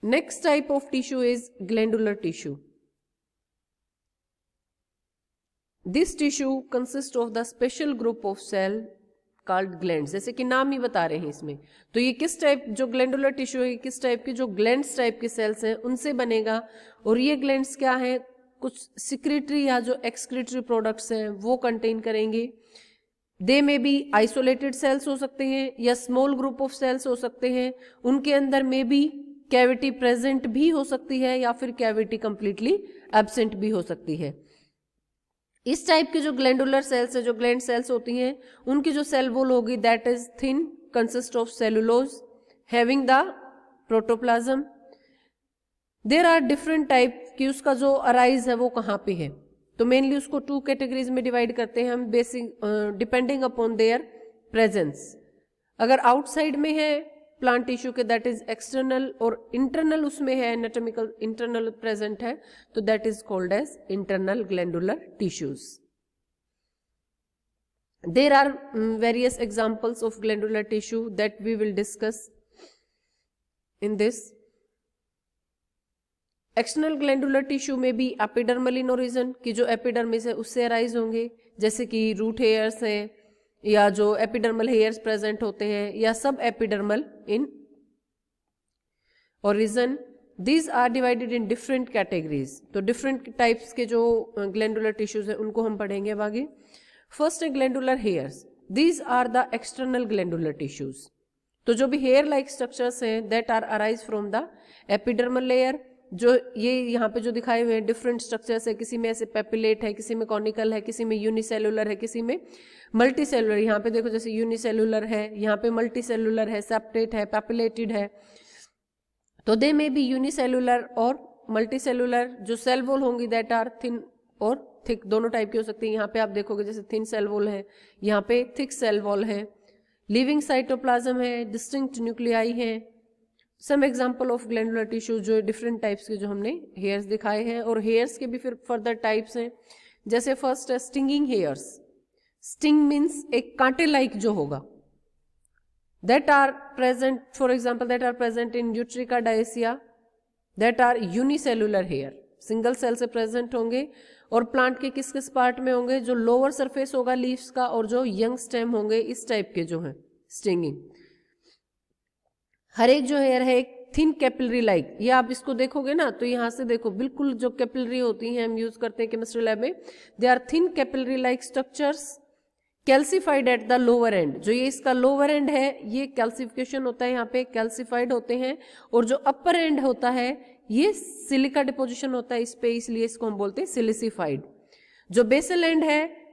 Next type of tissue is glandular tissue. This tissue consists of the special group of cell called glands. जैसे कि नाम ही बता रहे हैं इसमें, तो ये किस टाइप, जो ग्लैंडुलर टिश्यू है किस टाइप की, जो ग्लैंड्स टाइप के सेल्स हैं उनसे बनेगा। और ये ग्लैंड्स क्या है, कुछ सिक्रेटरी या जो एक्सक्रीटरी प्रोडक्ट्स हैं वो कंटेन करेंगे। दे में बी आइसोलेटेड सेल्स हो सकते हैं या स्मॉल ग्रुप ऑफ सेल्स हो सकते हैं। उनके अंदर में भी कैविटी प्रेजेंट भी हो सकती है या फिर कैविटी कंप्लीटली एब्सेंट भी हो सकती है। इस टाइप के जो ग्लैंडुलर सेल्स है, जो ग्लैंड सेल्स होती हैं, उनकी जो सेल वॉल होगी that is thin, consist of cellulose having the protoplasm. There are different type कि उसका जो अराइज है वो कहाँ पे है, तो मेनली उसको 2 कैटेगरीज में डिवाइड करते हैं हम, basic depending upon their presence. अगर आउटसाइड में है प्लांट टिश्यू के दैट इज एक्सटर्नल, और इंटरनल उसमें है एनाटॉमिकल इंटरनल प्रेजेंट है तो that is called as internal glandular tissues. There are various examples of glandular tissue that we will discuss in this. External glandular tissue में भी epidermal in origin, की जो epidermis है उससे अराइज होंगे, जैसे कि रूट हेयर्स हैं या जो एपिडर्मल हेयर्स प्रेजेंट होते हैं या सब epidermal in origin. These are divided in different categories, तो डिफरेंट टाइप्स के जो ग्लैंडुलर टिश्यूज है उनको हम पढ़ेंगे अब आगे। फर्स्ट है glandular hairs, these are the external glandular tissues. तो जो भी हेयर लाइक स्ट्रक्चर्स हैं that are arise from the epidermal layer. जो ये यहाँ पे जो दिखाए हुए हैं डिफरेंट स्ट्रक्चर्स है, किसी में ऐसे पेपिलेट है, किसी में कॉनिकल है, किसी में यूनिसेलुलर है, किसी में मल्टी सेलुलर। यहाँ पे देखो जैसे यूनिसेलुलर है, यहाँ पे मल्टी सेलुलर है, सेप्टेट है, पेपिलेटेड है। तो दे में भी यूनिसेलुलर और मल्टी सेलुलर। जो सेल वॉल होंगी दैट आर थिन और थिक, दोनों टाइप की हो सकती है। यहाँ पे आप देखोगे जैसे थिन सेल वॉल है, यहाँ पे थिक सेल वॉल है। लिविंग साइटोप्लाज्म है, डिस्टिंक्ट न्यूक्लियाई है। Some example of glandular tissue, जो डिफरेंट टाइप्स के जो हमने हेयर्स दिखाए हैं, और हेयर्स के भी फिर फर्दर टाइप्स हैं। जैसे फर्स्ट है स्टिंगिंग हेयर्स। स्टिंग मीन्स एक कांटे लाइक जो होगा, that are present, for example that are present in यूट्रिका डायसिया, that are unicellular hair, single cell से प्रेजेंट होंगे। और प्लांट के किस किस पार्ट में होंगे, जो लोअर सरफेस होगा लीव्स का और जो यंग स्टेम होंगे, इस टाइप के जो है स्टिंगिंग। हर एक जो हेयर है एक थिन कैपिलरी लाइक, ये आप इसको देखोगे ना तो यहाँ से देखो बिल्कुल जो कैपिलरी होती हैं हम यूज करते हैं केमिस्ट्री लैब में, they are thin capillary like structures, calcified at the lower end. जो ये इसका लोअर एंड है ये कैल्सिफिकेशन होता है, यहाँ पे कैल्सिफाइड होते हैं। और जो अपर एंड होता है ये सिलिका डिपोजिशन होता है इस पे, इसलिए इसको हम बोलते हैं सिलिसिफाइड। जो बेसल एंड है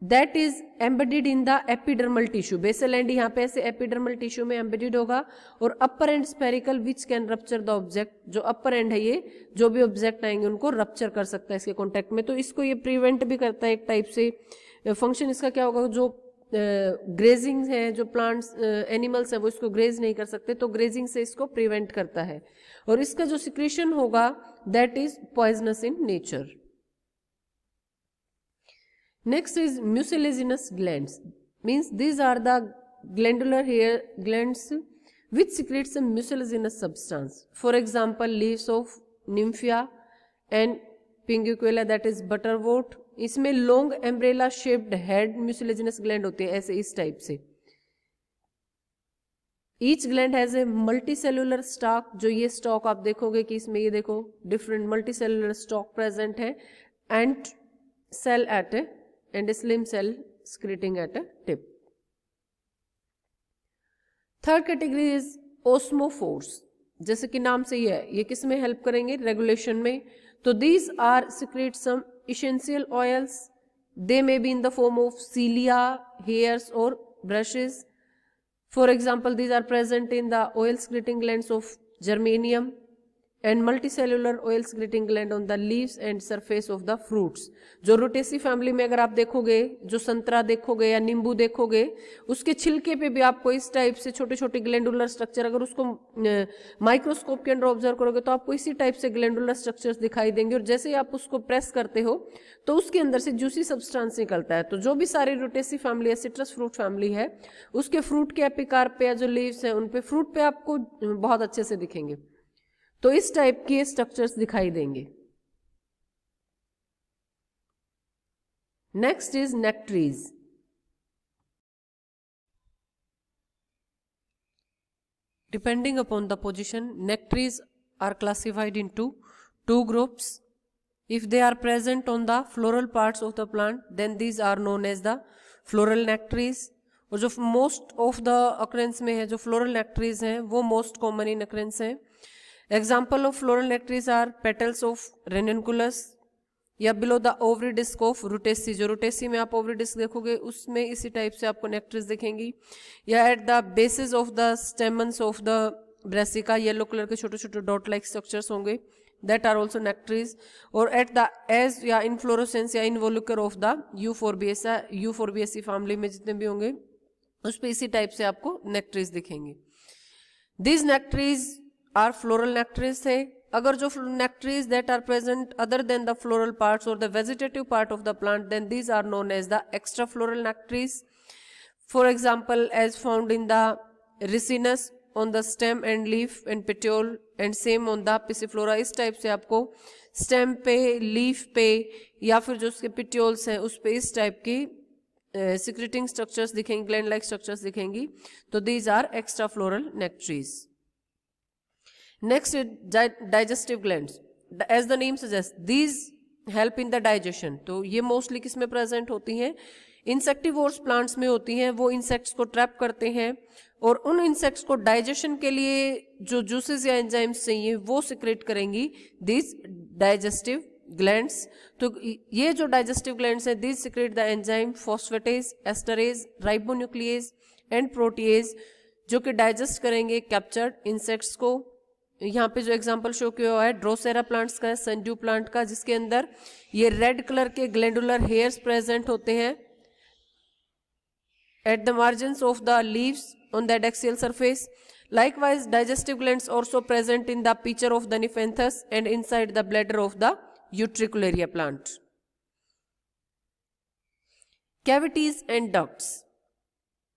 that is embedded in the epidermal tissue. Basal end यहाँ पे ऐसे एपिडर्मल टिश्यू में एम्बेडेड होगा। और upper end spherical which can rupture the object. जो अपर एंड है ये जो भी ऑब्जेक्ट आएंगे उनको रप्चर कर सकता है इसके कॉन्टेक्ट में, तो इसको ये प्रिवेंट भी करता है एक टाइप से। फंक्शन इसका क्या होगा, जो ग्रेजिंग है, जो प्लांट्स एनिमल्स है वो इसको ग्रेज नहीं कर सकते, तो ग्रेजिंग से इसको प्रिवेंट करता है। और इसका जो सिक्रेशन होगा that is poisonous in nature. Next is mucilaginous glands, means these are the glandular hair glands which secrete some mucilaginous substance. For example, leaves of nymphia and pinguicula, that is butterwort. इसमें long umbrella shaped head mucilaginous gland होते हैं ऐसे इस type से। Each gland has a multi cellular stalk. जो ये stalk आप देखोगे कि इसमें ये देखो different multi cellular stalk present है, and cell at a and a slim cell secreting at a tip. Third category is osmophores. जैसे कि नाम से ही है, ये किस में हेल्प करेंगे, रेगुलेशन में। तो these are secrete some essential oils. They may be in the form of cilia, hairs or brushes. For example, these are present in the oil secreting glands of geranium and multicellular oil secreting gland on the leaves and surface of the fruits. जो रोटेसी family में अगर आप देखोगे, जो संतरा देखोगे या नींबू देखोगे, उसके छिलके पे भी आपको इस टाइप से छोटे छोटे ग्लैंडुलर स्ट्रक्चर, अगर उसको माइक्रोस्कोप के अंदर ऑब्जर्व करोगे तो आपको इसी टाइप से ग्लैंडुलर स्ट्रक्चर्स दिखाई देंगे। और जैसे ही आप उसको प्रेस करते हो तो उसके अंदर से जूसी सब्सटेंस निकलता है। तो जो भी सारी रोटेसी फैमिली है, सिट्रस फ्रूट फैमिली है, उसके फ्रूट के एपिकार्प पे या जो लीव्स हैं उन पे, फ्रूट पे आपको बहुत अच्छे से दिखेंगे। तो इस टाइप के स्ट्रक्चर्स दिखाई देंगे। Next is nectaries. Depending upon the position, nectaries are classified into two groups. If they are present on the floral parts of the plant, then these are known as the floral nectaries. और जो most of the occurrences में है, जो floral nectaries हैं, वो most common in occurrence हैं। Example of floral nectaries are petals of ranunculus, या below the ovary disc of Rutaceae. जो रुटेसी में आप ओवरी डिस्क देखोगे उसमें इसी टाइप से आपको नेक्ट्रीज दिखेंगी, या at the basis of the stamens of the Brassica, yellow colour के छोटे छोटे डॉट लाइक स्ट्रक्चर्स होंगे, दैट आर ऑल्सो नेक्ट्रीज। और एट द एज या इनफ्लोरोसेंस या इनवोल्यूकर ऑफ द यूफोरबिएसी फैमिली में जितने भी होंगे उस पर इसी टाइप से आपको नेक्ट्रीज दिखेंगे। These nectaries are floral nectaries थे। अगर जो nectaries that are present other than the floral parts और the vegetative part of the plant, then these are known as the extra floral nectaries. For example as found in the Ricinus on the stem and leaf and petiole and same on the Passiflora. इस type से आपको stem पे, leaf पे या फिर जो उसके पिट्योल्स हैं उस पे इस टाइप की सिक्रेटिंग स्ट्रक्चर्स दिखेंगी, ग्लैंड लाइक स्ट्रक्चर्स दिखेंगी। तो these are extra floral nectaries. Next digestive glands. As the name suggest, these help in the digestion. तो ये मोस्टली किस में प्रेजेंट होती हैं? इंसेक्टिवोर्स प्लांट्स में होती हैं। वो इंसेक्ट्स को ट्रैप करते हैं और उन इंसेक्ट्स को डाइजेशन के लिए जो जूसेस या एंजाइम्स चाहिए वो सिक्रेट करेंगी दीज डाइजेस्टिव ग्लैंड्स। तो ये जो डाइजेस्टिव ग्लैंड्स हैं, these secrete the enzyme phosphatase, esterase, ribonuclease and protease, जो कि डाइजेस्ट करेंगे कैप्चर्ड इंसेक्ट्स को। यहाँ पे जो एग्जांपल शो किया हुआ है ड्रोसेरा प्लांट्स का है, सनड्यू प्लांट का, जिसके अंदर ये रेड कलर के ग्लैंडुलर हेयर्स प्रेजेंट होते हैं at the margins of the leaves on the axial surface. Likewise, digestive glands also present in the pitcher of the Nepenthes and inside the bladder of the Utricularia plant. Cavities and ducts.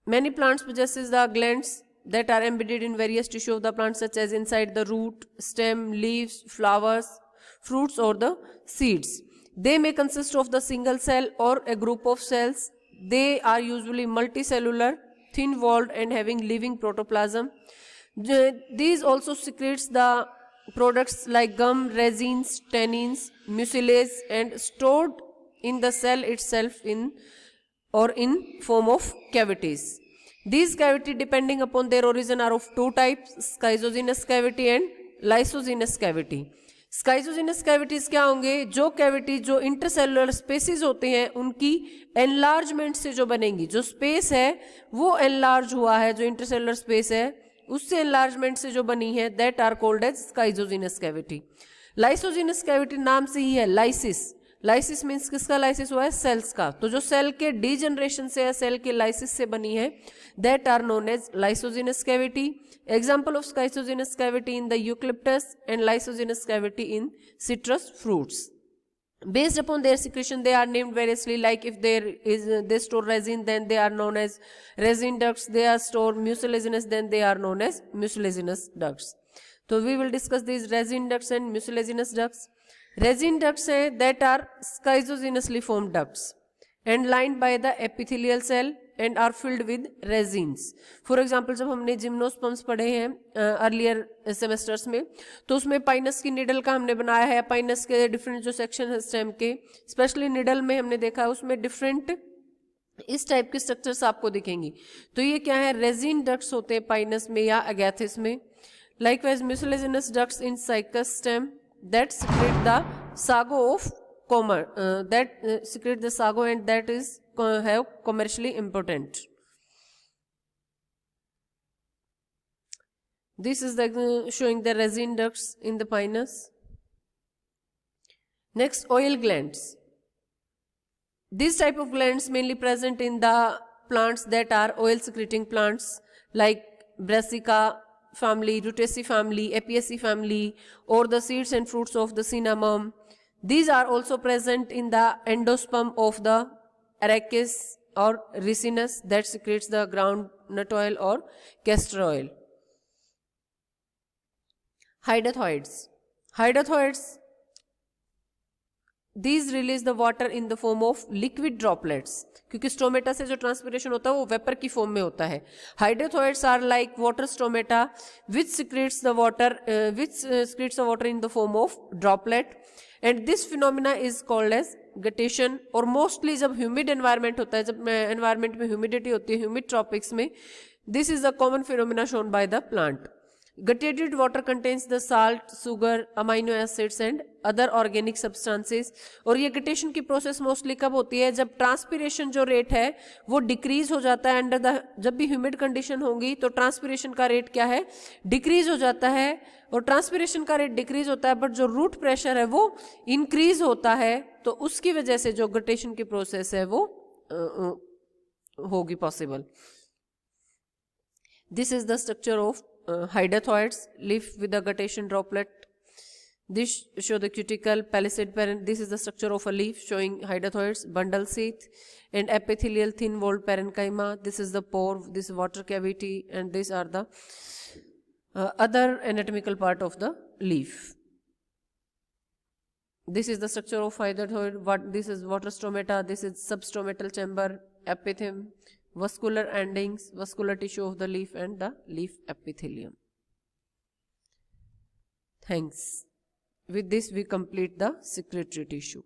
Many plants possesses the glands that are embedded in various tissue of the plant, such as inside the root, stem, leaves, flowers, fruits or the seeds. They may consist of the single cell or a group of cells. They are usually multicellular, thin-walled and having living protoplasm. These also secretes the products like gum, resins, tannins, mucilage and stored in the cell itself in form of cavities. These cavity depending upon their origin are of two types, schizogenous cavity and lysogenous cavity. Schizogenous cavities क्या होंगे? जो cavity जो intercellular spaces होते हैं उनकी enlargement से जो बनेंगी, जो स्पेस है वो एनलार्ज हुआ है, जो इंटरसेलुलर स्पेस है उससे एनलार्जमेंट से जो बनी है, that are called as schizogenous cavity. Lysogenous cavity नाम से ही है लाइसिस। लाइसिस मीन्स किसका लाइसिस हुआ है? सेल्स का। तो जो सेल के डीजनरेशन से या सेल के लाइसिस से बनी है, that are known as lysogenous cavity. Example of schizogenous cavity in the eucalyptus and lysogenous cavity in citrus fruits. Based upon their secretion, they are named variously. Like if they store resin, then they are known as resin ducts. They are store mucilaginous, then they are known as mucilaginous ducts. So we will discuss these resin ducts and mucilaginous ducts. Resin ducts that are schizogenously formed ducts and lined by the epithelial cell and are filled with resins. For example, जब हमने gymnosperms पढ़े हैं earlier semesters में, तो उसमें Pinus की needle का हमने बनाया है। पाइनस के डिफरेंट जो सेक्शन है स्टेम के, स्पेशली निडल में हमने देखा है उसमें डिफरेंट इस टाइप की स्ट्रक्चर्स आपको दिखेंगी। तो ये क्या है? रेजिन डक्ट्स होते हैं पाइनस में या अगैथिस में। Likewise mucilaginous ducts in cycas stem that secrete the sago of कॉमर, that secrete the sago and that is have commercially important. This is the showing the resin ducts in the pinus. Next, oil glands. These type of glands mainly present in the plants that are oil secreting plants like Brassica family, Rutaceae family, Apiaceae family, or the seeds and fruits of the cinnamon. These are also present in the endosperm of the Arachis or Ricinus that secretes the groundnut oil or castor oil. Hydrathoids, these release the water in the form of liquid droplets, क्योंकि stomata से जो transpiration होता है वो vapour की form में होता है. Hydathodes are like water stomata which secretes the water in the form of droplet, and this phenomena is called as guttation. और मोस्टली जब ह्यूमिड एनवायरमेंट होता है, जब एनवायरमेंट में ह्यूमिडिटी होती है, ह्यूमिड ट्रॉपिक्स में, this is the common phenomena shown by the plant. Gutated water contains the salt, sugar, amino acids and other organic substances. और ये गटेशन की प्रोसेस मोस्टली कब होती है? जब ट्रांसपिरेशन जो रेट है वो डिक्रीज हो जाता है अंडर द, जब भी ह्यूमिड कंडीशन होंगी तो ट्रांसपिरेशन का रेट क्या है? डिक्रीज हो जाता है. और ट्रांसपिरेशन का रेट डिक्रीज होता है बट जो रूट प्रेशर है वो इंक्रीज होता है, तो उसकी वजह से जो गटेशन की प्रोसेस है वो होगी possible. This is the structure of hydrathoids, leaf with a guttation droplet. This show the cuticle, palisade parent. This is the structure of a leaf showing hydrathoids, bundle sheath, and epithelial thin walled parenchyma. This is the pore, this water cavity, and these are the other anatomical part of the leaf. This is the structure of hydrathoid. This is water stomata. This is substomatal chamber, epitheme, vascular endings, vascular tissue of the leaf and the leaf epithelium. Thanks. With this we complete the secretory tissues.